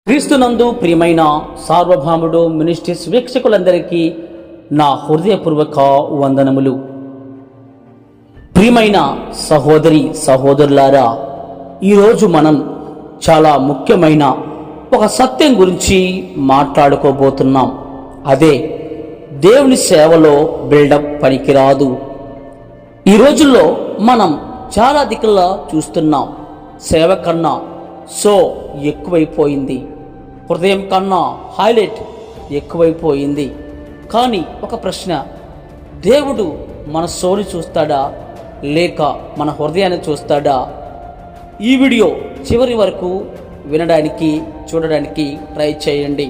క్రీస్తునందు ప్రియమైన సార్వభౌముడు మినిస్ట్రీస్ వీక్షకులందరికీ నా హృదయపూర్వక వందనములు. ప్రియమైన సహోదరి సహోదరులారా, ఈరోజు మనం చాలా ముఖ్యమైన ఒక సత్యం గురించి మాట్లాడుకోబోతున్నాం. అదే దేవుని సేవలో బిల్డప్ పనికిరాదు. ఈ రోజుల్లో మనం చాలా దిక్కులా చూస్తున్నాం. సేవ కన్నా సో ఎక్కువైపోయింది, హృదయం కన్నా హైలైట్ ఎక్కువైపోయింది. కానీ ఒక ప్రశ్న, దేవుడు మన సోని చూస్తాడా లేక మన హృదయాన్ని చూస్తాడా? ఈ వీడియో చివరి వరకు వినడానికి చూడడానికి ట్రై చేయండి.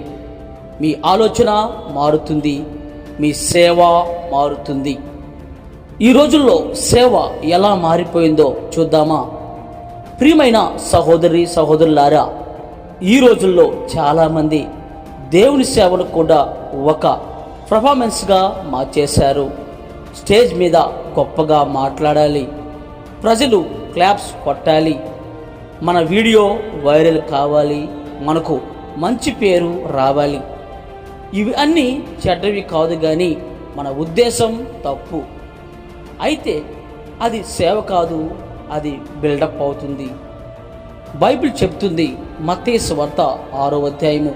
మీ ఆలోచన మారుతుంది, మీ సేవ మారుతుంది. ఈ రోజుల్లో సేవ ఎలా మారిపోయిందో చూద్దామా? ప్రియమైన సహోదరి సహోదరులారా, ఈ రోజుల్లో చాలామంది దేవుని సేవను కూడా ఒక పర్ఫార్మెన్స్గా మార్చేశారు. స్టేజ్ మీద గొప్పగా మాట్లాడాలి, ప్రజలు క్లాప్స్ కొట్టాలి, మన వీడియో వైరల్ కావాలి, మనకు మంచి పేరు రావాలి. ఇవి అన్నీ చెడ్డవి కాదు, కానీ మన ఉద్దేశం తప్పు. అయితే అది సేవ కాదు, అది బిల్డప్ అవుతుంది. బైబిల్ చెప్తుంది, మత్తయి సువార్త 6వ అధ్యాయము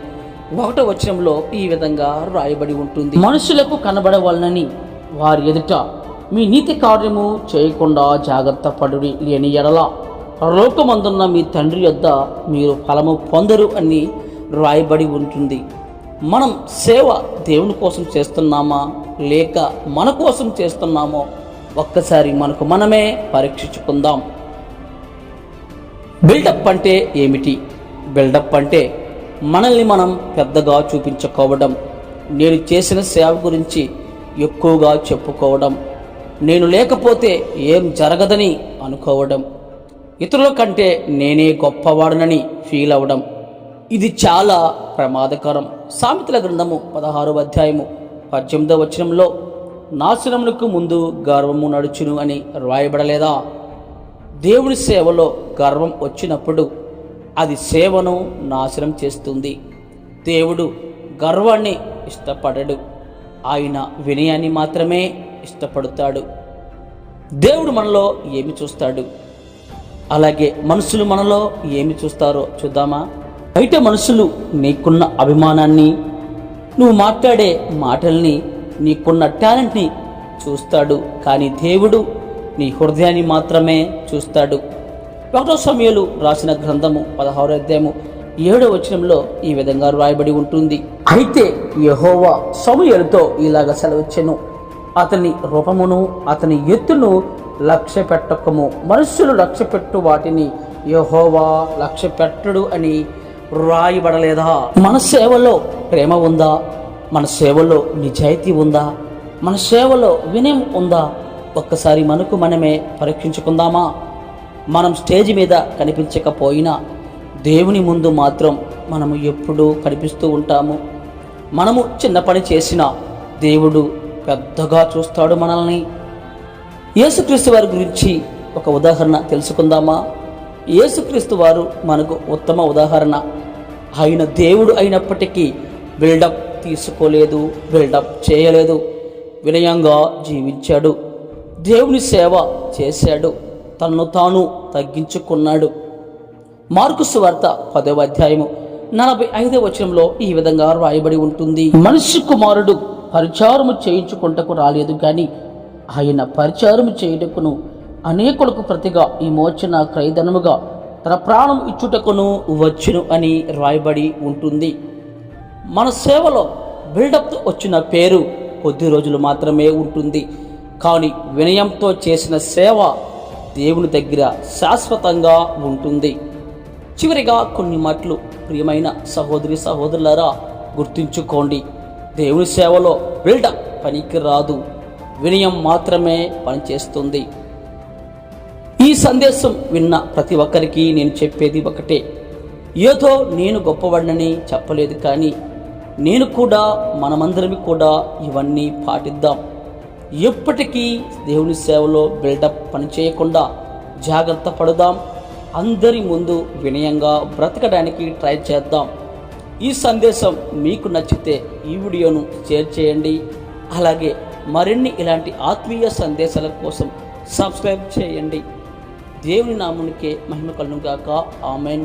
1వ వచనంలో ఈ విధంగా రాయబడి ఉంటుంది, మనుషులకు కనబడవలనని వారి ఎదుట మీ నీతి కార్యము చేయకుండా జాగ్రత్త పడుడి, లేని ఎడల లోకమందున్న మీ తండ్రి యొద్ద మీరు ఫలము పొందరు అని రాయబడి ఉంటుంది. మనం సేవ దేవుని కోసం చేస్తున్నామా లేక మన కోసం చేస్తున్నామో ఒక్కసారి మనకు మనమే పరీక్షించుకుందాం. బిల్డప్ అంటే ఏమిటి? బిల్డప్ అంటే మనల్ని మనం పెద్దగా చూపించుకోవడం, నేను చేసిన సేవ గురించి ఎక్కువగా చెప్పుకోవడం, నేను లేకపోతే ఏం జరగదని అనుకోవడం, ఇతరుల కంటే నేనే గొప్పవాడనని ఫీల్ అవ్వడం. ఇది చాలా ప్రమాదకరం. సామెతల గ్రంథము 16వ అధ్యాయము 18వ వచనంలో నాశనమునకు ముందు గర్వము నడుచును అని రాయబడలేదా? దేవుని సేవలో గర్వం వచ్చినప్పుడు అది సేవను నాశనం చేస్తుంది. దేవుడు గర్వాన్ని ఇష్టపడడు, ఆయన వినయాన్ని మాత్రమే ఇష్టపడతాడు. దేవుడు మనలో ఏమి చూస్తాడు, అలాగే మనుషులు మనలో ఏమి చూస్తారో చూద్దామా? బయట మనుషులు నీకున్న అభిమానాన్ని, నువ్వు మాట్లాడే మాటల్ని, నీకున్న టాలెంట్ని చూస్తాడు, కానీ దేవుడు నీ హృదయాన్ని మాత్రమే చూస్తాడు. 1 సమూయేలు రాసిన గ్రంథము 16వ అధ్యాయము 7వ వచనంలో ఈ విధంగా రాయబడి ఉంటుంది, అయితే యెహోవా సమూయేలుతో ఇలాగ సెలవిచ్చెను, అతని రూపమును అతని ఎత్తును లక్ష్య పెట్టకము, మనుష్యులు లక్ష్య పెట్టు వాటిని యెహోవా లక్ష్య పెట్టడు అని రాయబడలేదా? మన సేవలో ప్రేమ ఉందా? మన సేవలో నిజాయితీ ఉందా? మన సేవలో వినయం ఉందా? ఒక్కసారి మనకు మనమే పరీక్షించుకుందామా? మనం స్టేజ్ మీద కనిపించకపోయినా దేవుని ముందు మాత్రం మనము ఎప్పుడూ కనిపిస్తూ ఉంటాము. మనము చిన్న పని చేసినా దేవుడు పెద్దగా చూస్తాడు మనల్ని. యేసుక్రీస్తు వారి గురించి ఒక ఉదాహరణ తెలుసుకుందామా? యేసుక్రీస్తు వారు మనకు ఉత్తమ ఉదాహరణ. ఆయన దేవుడు అయినప్పటికీ బిల్డప్ తీసుకోలేదు, బిల్డప్ చేయలేదు. వినయంగా జీవించాడు, దేవుని సేవ చేశాడు, తన్ను తాను తగ్గించుకున్నాడు. మార్కు సువార్త 10వ అధ్యాయము 45వ వచనంలో ఈ విధంగా రాయబడి ఉంటుంది, మనిషి కుమారుడు పరిచారము చేయించుకుంటకు రాలేదు, కానీ ఆయన పరిచారము చేయుటకును అనేకులకు ప్రతిగా ఈ మోచన క్రయధనముగా తన ప్రాణం ఇచ్చుటకును వచ్చును అని రాయబడి ఉంటుంది. మన సేవలో బిల్డప్ వచ్చిన పేరు కొద్ది రోజులు మాత్రమే ఉంటుంది, కానీ వినయంతో చేసిన సేవ దేవుని దగ్గర శాశ్వతంగా ఉంటుంది. చివరిగా కొన్ని మాటలు, ప్రియమైన సహోదరి సహోదరులారా, గుర్తుంచుకోండి, దేవుని సేవలో బిల్డప్ పనికి రాదు, వినయం మాత్రమే పనిచేస్తుంది. ఈ సందేశం విన్న ప్రతి ఒక్కరికి నేను చెప్పేది ఒకటే, ఏదో నేను గొప్పవాడినని చెప్పలేదు, కానీ నేను కూడా, మనమందరం కూడా ఇవన్నీ పాటిద్దాం. ఎప్పటికీ దేవుని సేవలో బిల్డప్ పనిచేయకుండా జాగ్రత్త పడుదాం. అందరి ముందు వినయంగా బ్రతకడానికి ట్రై చేద్దాం. ఈ సందేశం మీకు నచ్చితే ఈ వీడియోను షేర్ చేయండి. అలాగే మరిన్ని ఇలాంటి ఆత్మీయ సందేశాల కోసం సబ్స్క్రైబ్ చేయండి. దేవుని నామునికే మహిమ కలుగుగాక. ఆమెన్.